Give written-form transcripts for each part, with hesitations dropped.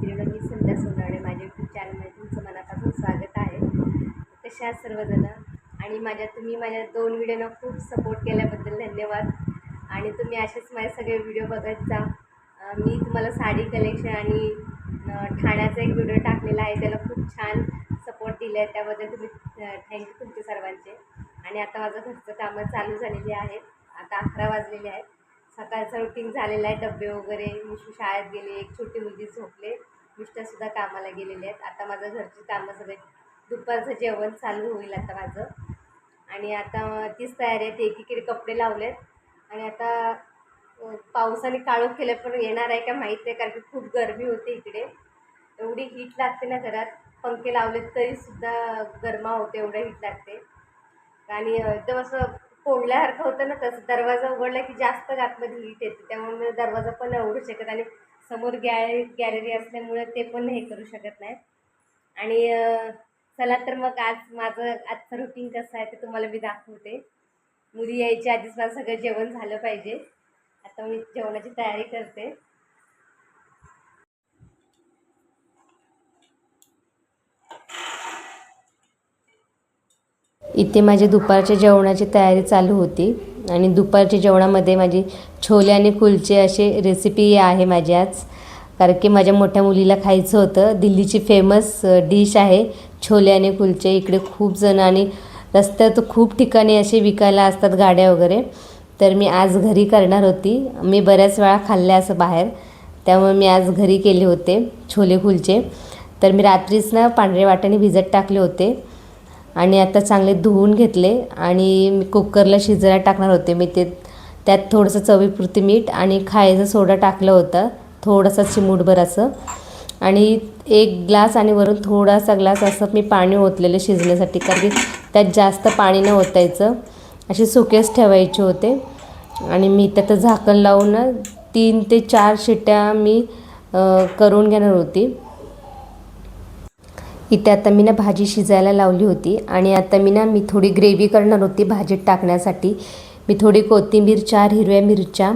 मैत्रिणी, मी संध्या सोनावणे. माझ्या यूट्यूब चॅनलमध्ये तुमचं मनापासून स्वागत आहे. कसे आहात सर्वजण? आणि तुम्ही माझ्या 2 व्हिडिओना खूप सपोर्ट केल्याबद्दल धन्यवाद. आणि तुम्ही असेच माझे सगळे व्हिडिओ बघत जा. मी तुम्हाला साडी कलेक्शन आणि ठाण्याचा एक व्हिडिओ टाकलेला आहे, त्याला खूप छान सपोर्ट दिले आहे, त्याबद्दल तुम्ही थँक्यू तुमचे सर्वांचे. आणि आता माझं घरचं कामं चालू झालेली आहेत. आता 11 वाजलेले आहेत. सकाळचं रुटीन झालेलं आहे. डबे वगैरे, मिस्टर शाळेत गेले, एक छोटी मुलगी झोपले, मिस्टरसुद्धा कामाला गेलेले आहेत. आता माझं घरची कामं सगळे, दुपारचं जेवण चालू होईल आता माझं. आणि आता तीच तयारी आहे. ते एकीकडे कपडे लावलेत आणि आता पावसाने काळोख केलं, पण येणार आहे का माहीत नाही, कारण की खूप गरमी होते इकडे. एवढी हीट लागते ना घरात, पंखे लावलेत तरीसुद्धा गरमा होते, एवढं हीट लागते. आणि एकदम असं कोंडल्यासारखं होतं ना, तसं दरवाजा उघडला की जास्त आतमध्ये हीट येते, त्यामुळे मी दरवाजा पण नाही उघडू शकत. आणि समोर गॅलरी असल्यामुळे ते पण हे करू शकत नाही. आणि चला तर मग आज माझं आजचं रुटीन कसं आहे ते तुम्हाला मी दाखवते. मुली यायच्या आधीच माझं सगळं जेवण झालं पाहिजे. आता मी जेवणाची तयारी करते. इथे माझी दुपारच्या जेवणाची तयारी चालू होती. आणि दुपारच्या जेवणामध्ये माझी छोले आणि कुलचे असे रेसिपी आहे माझी आज, कारण की माझ्या मोठ्या मुलीला खायचं होतं. दिल्लीची फेमस डिश आहे छोले आणि कुलचे. इकडे खूप जण आणि रस्त्यात खूप ठिकाणी असे विकायला असतात गाड्या वगैरे. तर मी आज घरी करणार होती. मी बऱ्याच वेळा खाल्ले असं बाहेर, त्यामुळे मी आज घरी केले होते छोले कुलचे. तर मी रात्रीच ना पांढरे वाटाणे भिजत टाकले होते आणि आता चांगले धुवून घेतले आणि मी कुकरला शिजायला टाकणार होते. मी त्यात थोडंसं चवीपुरती मीठ आणि खायचा सोडा टाकलं होतं, थोडंसं चिमूटभर असं. आणि 1 ग्लास आणि वरून थोडासा ग्लास असं मी पाणी ओतलेलं शिजण्यासाठी, कारण की त्यात जास्त पाणी न ओतायचं, असे सुकेच ठेवायचे होते. आणि मी त्यात झाकण लावून 3 ते 4 शिट्ट्या मी करून घेणार होती. इथे आता मी भाजी शिजायला लावली होती. आणि आता मी थोडी ग्रेव्ही करणार होती भाजीत टाकण्यासाठी. मी थोडी कोथिंबीर, 4 हिरव्या मिरच्या,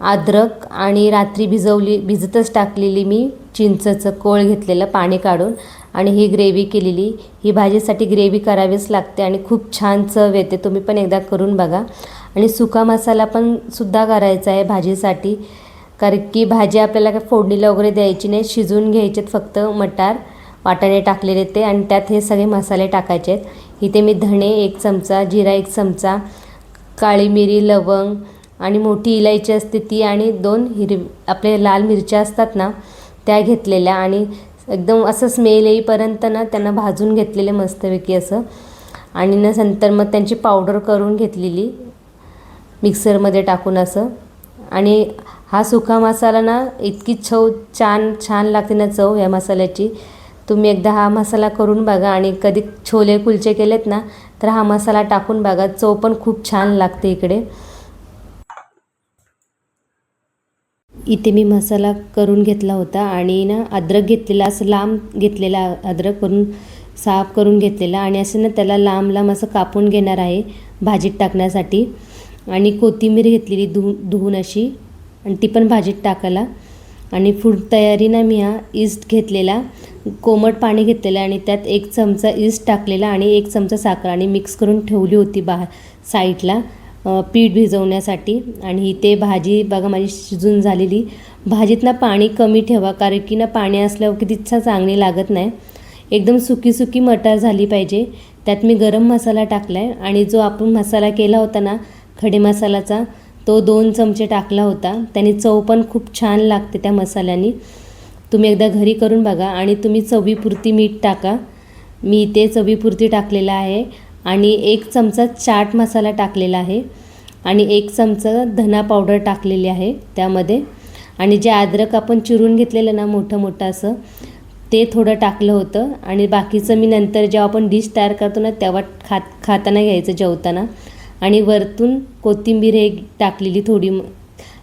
अद्रक आणि रात्री भिजतच टाकलेली मी चिंचेचं कोळ घेतलेलं पाणी काढून आणि ही ग्रेव्ही केलेली. ही भाजीसाठी ग्रेव्ही करावीच लागते आणि खूप छान चव येते. तुम्ही पण एकदा करून बघा. आणि सुका मसाला पण सुद्धा करायचा आहे भाजीसाठी, कारण की भाजी आपल्याला काय फोडणीला वगैरे द्यायची नाही, शिजवून घ्यायचे फक्त. मटार वाटाणे टाकलेले ते, आणि त्यात हे सगळे मसाले टाकायचे आहेत. इथे मी धणे 1 चमचा, जिरा 1 चमचा, काळी मिरी, लवंग आणि मोठी इलायची असते ती, आणि 2 आपले लाल मिरच्या असतात ना त्या घेतलेल्या. आणि एकदम असं स्मेल येईपर्यंत ना त्यांना भाजून घेतलेले मस्तपैकी असं. आणि नंतर मग त्यांची पावडर करून घेतलेली मिक्सरमध्ये टाकून असं. आणि हा सुका मसाला ना इतकी छान लागते ना चव या मसाल्याची. तुम्ही एकदा हा मसाला करून बघा. आणि कधी छोले कुलचे केलेत ना तर हा मसाला टाकून बघा, चव पण खूप छान लागते. इथे मी मसाला करून घेतला होता आणि ना अद्रक घेतलेला, असं लांब घेतलेला अद्रक करून साफ करून घेतलेला. आणि असं ना त्याला लांब असं कापून घेणार आहे भाजीत टाकण्यासाठी. आणि कोथिंबीर घेतलेली धुवून अशी, आणि ती पण भाजीत टाकायला. आणि फूड तयारी ना मी हा ईस्ट घेतलेला, कोमट पाणी घेतलेलं आणि त्यात 1 चमचा ईस्ट टाकलेला आणि 1 चमचा साखर, आणि मिक्स करून ठेवली होती साईडला पीठ भिजवण्यासाठी. आणि ते भाजी बघा माझी शिजून झालेली. भाजीत ना पाणी कमी ठेवा, कारण की ना पाणी असल्यावर किती चांगली लागत नाही. एकदम सुकी मटार झाली पाहिजे. त्यात मी गरम मसाला टाकला आहे आणि जो आपण मसाला केला होता ना खडे मसाल्याचा, तो 2 चमचे टाकला होता. त्याने चव पण खूप छान लागते त्या मसाल्याने. तुम्ही एकदा घरी करून बघा. आणि तुम्ही चवीपुरती मीठ टाका. मी ते चवीपुरती टाकलेला आहे. आणि 1 चमचा चाट मसाला टाकलेला आहे आणि 1 चमचा धना पावडर टाकलेली आहे त्यामध्ये. आणि जे अद्रक आपण चिरून घेतलेलं ना मोठं असं, ते थोडं टाकलं होतं. आणि बाकीचं मी नंतर जेव्हा आपण डिश तयार करतो ना तेव्हा खाताना घ्यायचं, जेवताना. आणि वरतून कोथिंबीर हे टाकलेली थोडी,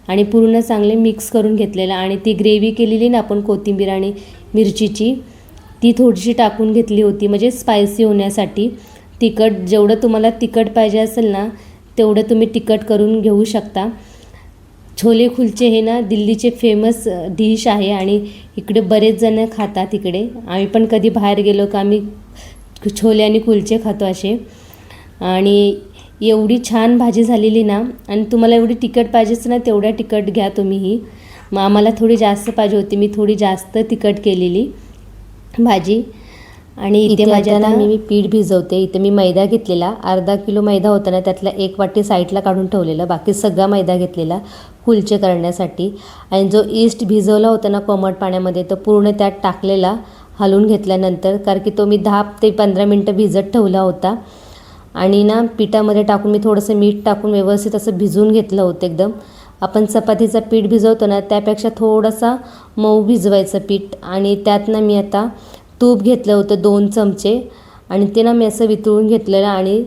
आणि पूर्ण चांगले मिक्स करून घेतलेलं. आणि ती ग्रेव्ही केलेली ना आपण कोथिंबीर आणि मिरचीची, ती थोडीशी टाकून घेतली होती, म्हणजे स्पायसी होण्यासाठी. तिखट जेवढं तुम्हाला तिखट पाहिजे असेल ना तेवढं तुम्ही तिखट करून घेऊ शकता. छोले कुलचे हे ना दिल्लीचे फेमस डिश आहे आणि इकडे बरेच जण खातात. इकडे आम्ही पण कधी बाहेर गेलो का आम्ही छोले आणि कुलचे खातो असे. आणि एवढी छान भाजी झालेली ना, आणि तुम्हाला एवढी तिखट पाहिजेच ना तेवढ्या तिखट घ्या तुम्हीही. मग आम्हाला थोडी जास्त पाहिजे होती, मी थोडी जास्त तिखट केलेली भाजी. आणि इथे माझ्या मी पीठ भिजवते. इथे मी मैदा घेतलेला, अर्धा किलो मैदा होता ना त्यातला 1 वाटी साईडला काढून ठेवलेला, बाकी सगळा मैदा घेतलेला कुलचे करण्यासाठी. आणि जो ईस्ट भिजवला होता ना कोमट पाण्यामध्ये तो पूर्ण त्यात टाकलेला हलवून घेतल्यानंतर, कारण की तो मी 10 ते 15 मिनटं भिजत ठेवला होता. आणि ना पिठामध्ये टाकून मी थोडंसं मीठ टाकून व्यवस्थित असं भिजवून घेतलं होतं एकदम. आपण चपातीचं पीठ भिजवतो ना त्यापेक्षा थोडासा मऊ भिजवायचं पीठ. आणि त्यात ना मी आता तूप घेतलं होतं 2 चमचे आणि ते ना मी असं वितळून घेतलेलं आणि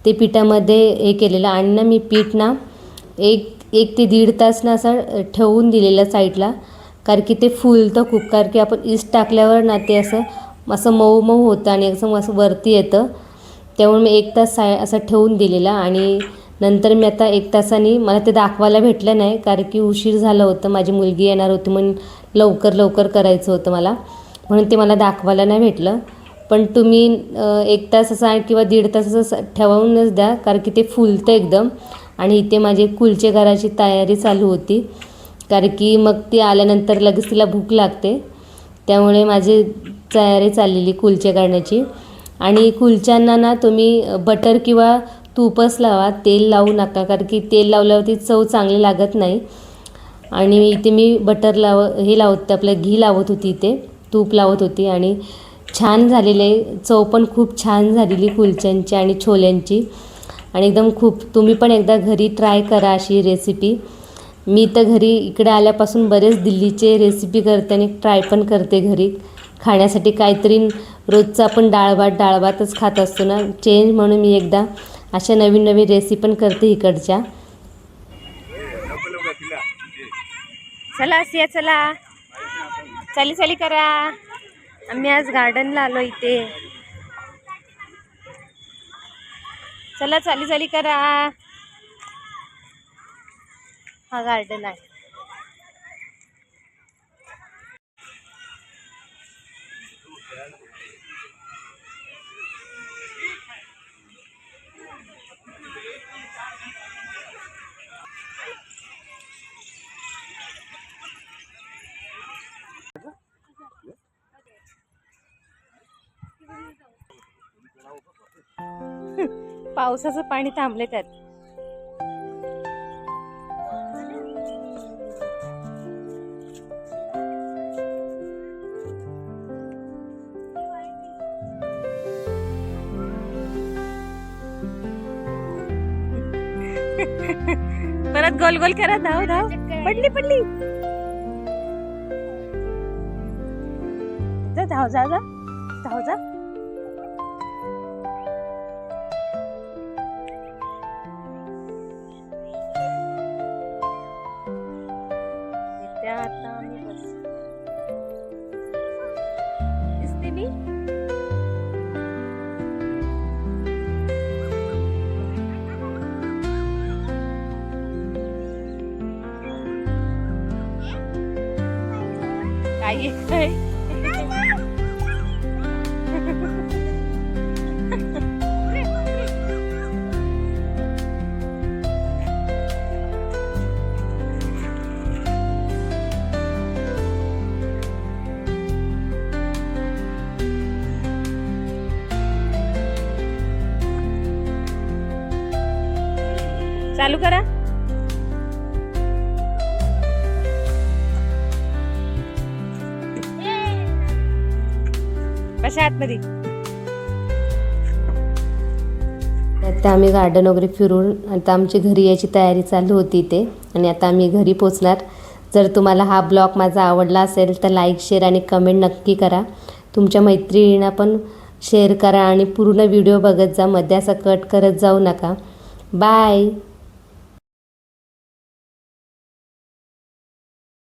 ते पिठामध्ये हे केलेलं. आणि ना मी पीठ ना एक ते 1.5 तास ना असं ठेवून दिलेलं साईडला, कारण की ते फुलतं खूप, कारण की आपण ईस्ट टाकल्यावर ना ते असं मऊ मऊ होतं आणि असं वरती येतं. त्यामुळे मी 1 तास असं ठेवून दिलेला. आणि नंतर मी आता 1 तासाने मला ते दाखवायला भेटलं नाही, कारण की उशीर झालं होतं, माझी मुलगी येणार होती म्हणून लवकर करायचं होतं मला, म्हणून ते मला दाखवायला नाही भेटलं. पण तुम्ही 1 तास असं किंवा 1.5 तास असं ठेवूनच द्या, कारण की ते फुलतं एकदम. आणि इथे माझी कुलचे करायची तयारी चालू होती, कारण की मग ती आल्यानंतर लगेच तिला भूक लागते, त्यामुळे माझी तयारी चाललेली कुलचे करण्याची. आणि कुलच्यांना ना तुम्ही बटर किंवा तूपच लावा, तेल लावू नका, कारण की तेल लावल्यावरती चव चांगली लागत नाही. आणि इथे मी बटर लावत आपलं घी लावत होती, इथे तूप लावत होती. आणि छान झालेले, चव पण खूप छान झालेली कुलच्यांची आणि छोल्यांची. आणि एकदम तुम्ही पण एकदा घरी ट्राय करा अशी रेसिपी. मी तर घरी इकडे आल्यापासून बरेच दिल्लीचे रेसिपी करते आणि ट्राय पण करते घरी खाण्यासाठी. काहीतरी रोजचं आपण डाळ भातच खात असतो ना, चेंज म्हणून मी एकदा अशा नवीन रेसिपी पण करते इकडच्या. चला सिया चला, चली करा. आम्ही आज गार्डनला आलो इथे. चला चली करा. हा गार्डन आहे. पावसाचं पाणी थांबले त्यात. परत गोल गोल करा. धाव पडली धाव जा. आता आम्ही बस दिसते मी. काय चालू करा. कशा आतमध्ये. आता आम्ही गार्डन वगैरे फिरून आता आमची घरी यायची तयारी चालू होती इथे. आणि आता आम्ही घरी पोचणार. जर तुम्हाला हा ब्लॉग माझा आवडला असेल तर लाईक, शेअर आणि कमेंट नक्की करा. तुमच्या मैत्रिणींना पण शेअर करा आणि पूर्ण व्हिडिओ बघत जा, मध्ये असा कट करत जाऊ नका. बाय.